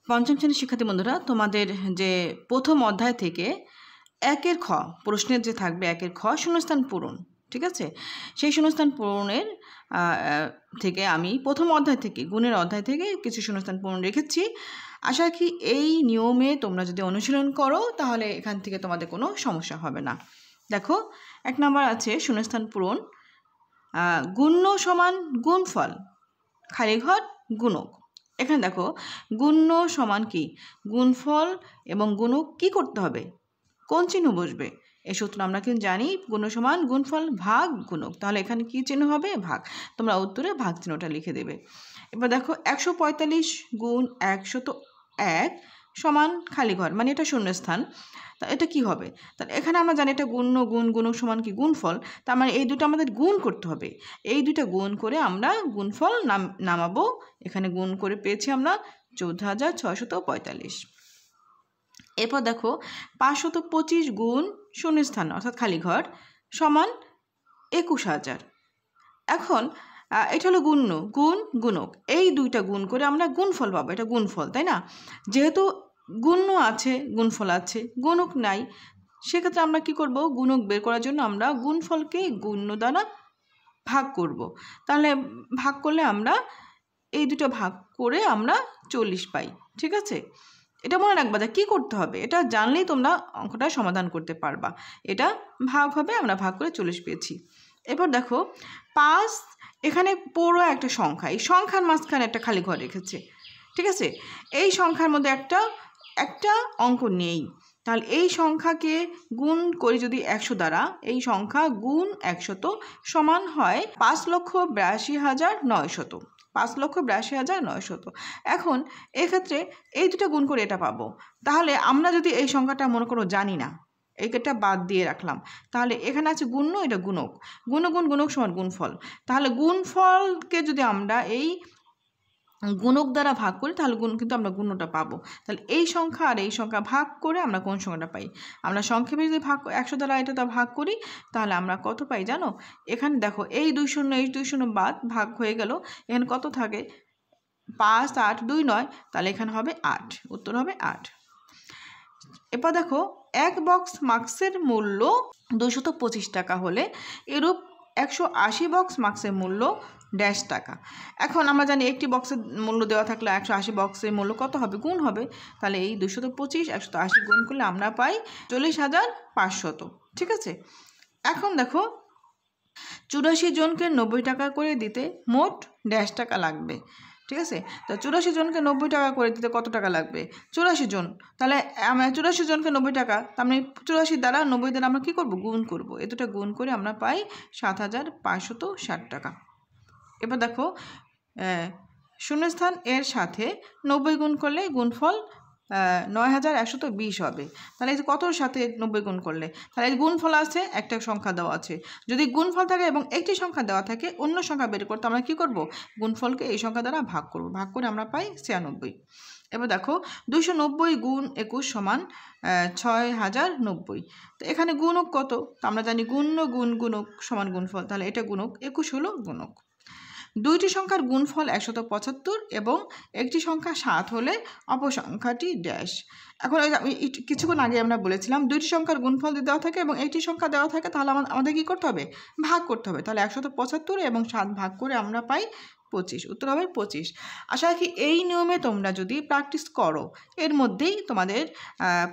পঞ্চম শ্রেণীর শিক্ষার্থী বন্ধুরা, তোমাদের যে প্রথম অধ্যায় থেকে একের খ প্রশ্নের যে থাকবে একের খ শূন্যস্থান পূরণ, ঠিক আছে, সেই শূন্যস্থান পূরণের থেকে আমি প্রথম অধ্যায় থেকে গুণের অধ্যায় থেকে কিছু শূন্যস্থান পূরণ রেখেছি। আশা করি এই নিয়মে তোমরা যদি অনুশীলন করো তাহলে এখান থেকে তোমাদের কোনো সমস্যা হবে না। দেখো, 1 নম্বর আছে শূন্যস্থান পূরণ, গুণ্য সমান গুণফল, খালি ঘর গুণক। এখানে দেখো, গুণ্য সমান কি, গুণফল এবং গুণক কি করতে হবে, কোন চিহ্ন বসবে, এই সূত্র আমরা কিন্তু জানি, গুণ্য সমান গুণফল ভাগ গুণক। তাহলে এখানে কি চিহ্ন হবে, ভাগ। তোমরা উত্তরে ভাগ চিহ্নটা লিখে দেবে। এবার দেখো, 145 গুণ 101 সমান খালি ঘর, মানে এটা শূন্যস্থান। তা এটা কি হবে, তাহলে এখানে আমরা জানি এটা গুণ্য গুণ গুণক সমান কি গুণফল, তার মানে এই দুটো আমাদের গুণ করতে হবে। এই দুটা গুণ করে আমরা গুণফল নামাবো। এখানে গুণ করে পেয়েছি আমরা 14,645। এরপর দেখো, 525 গুণ শূন্যস্থান অর্থাৎ খালি ঘর সমান 21,000। এখন এটা হলো গুণ্য গুণ গুণক, এই দুইটা গুণ করে আমরা গুণফল পাবো, এটা গুণফল, তাই না? যেহেতু গুণ্য আছে গুণফল আছে, গুণক নাই, সেক্ষেত্রে আমরা কি করব, গুণক বের করার জন্য আমরা গুণফলকে গুণ্য দ্বারা ভাগ করব। তাহলে ভাগ করলে আমরা এই দুটো ভাগ করে আমরা 40 পাই, ঠিক আছে? এটা মনে রাখবা যে কী করতে হবে, এটা জানলেই তোমরা অঙ্কটা সমাধান করতে পারবা। এটা ভাগ হবে, আমরা ভাগ করে 40 পেয়েছি। এরপর দেখো, 5 এখানে পুরো একটা সংখ্যা, এই সংখ্যার মাঝখানে একটা খালি ঘর রেখেছে, ঠিক আছে? এই সংখ্যার মধ্যে একটা অঙ্ক নেই, তাহলে এই সংখ্যাকে গুণ করি যদি 100 দ্বারা, এই সংখ্যা গুণ 100 সমান হয় 5,82,900, 5,82,900। এখন এক্ষেত্রে এই দুটো গুণ করে এটা পাবো। তাহলে আমরা যদি এই সংখ্যাটা মনে করো জানি না, এইটা বাদ দিয়ে রাখলাম, তাহলে এখানে আছে গুণ্য, এটা গুণক, গুণ গুণ গুণক সমান গুণফল। তাহলে গুণফলকে যদি আমরা এই গুণক দ্বারা ভাগ করি তাহলে কিন্তু আমরা গুণ্যটা পাবো। তাহলে এই সংখ্যা আর এই সংখ্যা ভাগ করে আমরা কোন সংখ্যাটা পাই, আমরা সংক্ষেপে যদি 100 দ্বারা এটা ভাগ করি তাহলে আমরা কত পাই জানো? এখানে দেখো, এই 2 শূন্য এই 2 শূন্য বাদ, ভাগ হয়ে গেল, এখানে কত থাকে, 5 8 2 9, তাহলে এখানে হবে 8, উত্তর হবে 8। এরপর দেখো, 1 বক্স মাস্কের মূল্য 225 টাকা হলে এরূপ 180 বক্স মাস্কের মূল্য ড্যাশ টাকা। এখন আমরা জানি একটি বক্সের মূল্য দেওয়া থাকলে 180 বক্সের মূল্য কত হবে, গুণ হবে। তাহলে এই 225 180 গুণ করলে আমরা পাই 40,500, ঠিক আছে? এখন দেখো, 84 জনকে 90 টাকা করে দিতে মোট ড্যাশ টাকা লাগবে, ঠিক আছে? তো 84 জনকে 90 টাকা করে দিতে কত টাকা লাগবে, 84 জন, তাহলে 84 জনকে 90 টাকা, তার মানে 84 দ্বারা 90 দ্বারা আমরা কী করবো, গুণ করব। এ দুটো গুণ করে আমরা পাই 7,560 টাকা। এবার দেখো, শূন্যস্থান এর সাথে 90 গুণ করলে গুণফল 9,120 হবে। তাহলে এই যে কতর সাথে 90 গুণ করলে, তাহলে এই গুণফল আছে, একটা সংখ্যা দেওয়া আছে, যদি গুণফল থাকে এবং একটি সংখ্যা দেওয়া থাকে, অন্য সংখ্যা বের করতে আমরা কী করব, গুণফলকে এই সংখ্যা দ্বারা ভাগ করব, ভাগ করে আমরা পাই 96। এবার দেখো, 290 গুণ 21 সমান 6,090। তো এখানে গুণক কত, তো আমরা জানি গুণ্য গুণ গুণক সমান গুণফল, তাহলে এটা গুণক, 21 হলো গুণক। দুইটি সংখ্যার গুণফল 175 এবং একটি সংখ্যা 7 হলে অপর সংখ্যাটি ড্যাশ। এখন আমি কিছুক্ষণ আগে আমরা বলেছিলাম দুইটি সংখ্যার গুণফল যদি দেওয়া থাকে এবং একটি সংখ্যা দেওয়া থাকে তাহলে আমাদের কী করতে হবে, ভাগ করতে হবে। তাহলে 175 এবং 7 ভাগ করে আমরা পাই 25, উত্তর হবে 25। আশা রাখি এই নিয়মে তোমরা যদি প্র্যাকটিস করো, এর মধ্যেই তোমাদের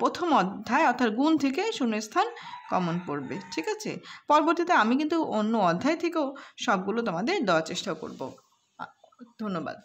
প্রথম অধ্যায় অর্থাৎ গুণ থেকে শূন্যস্থান কমন পড়বে, ঠিক আছে? পরবর্তীতে আমি কিন্তু অন্য অধ্যায় থেকেও সবগুলো তোমাদের দেওয়ার চেষ্টা করব। ধন্যবাদ।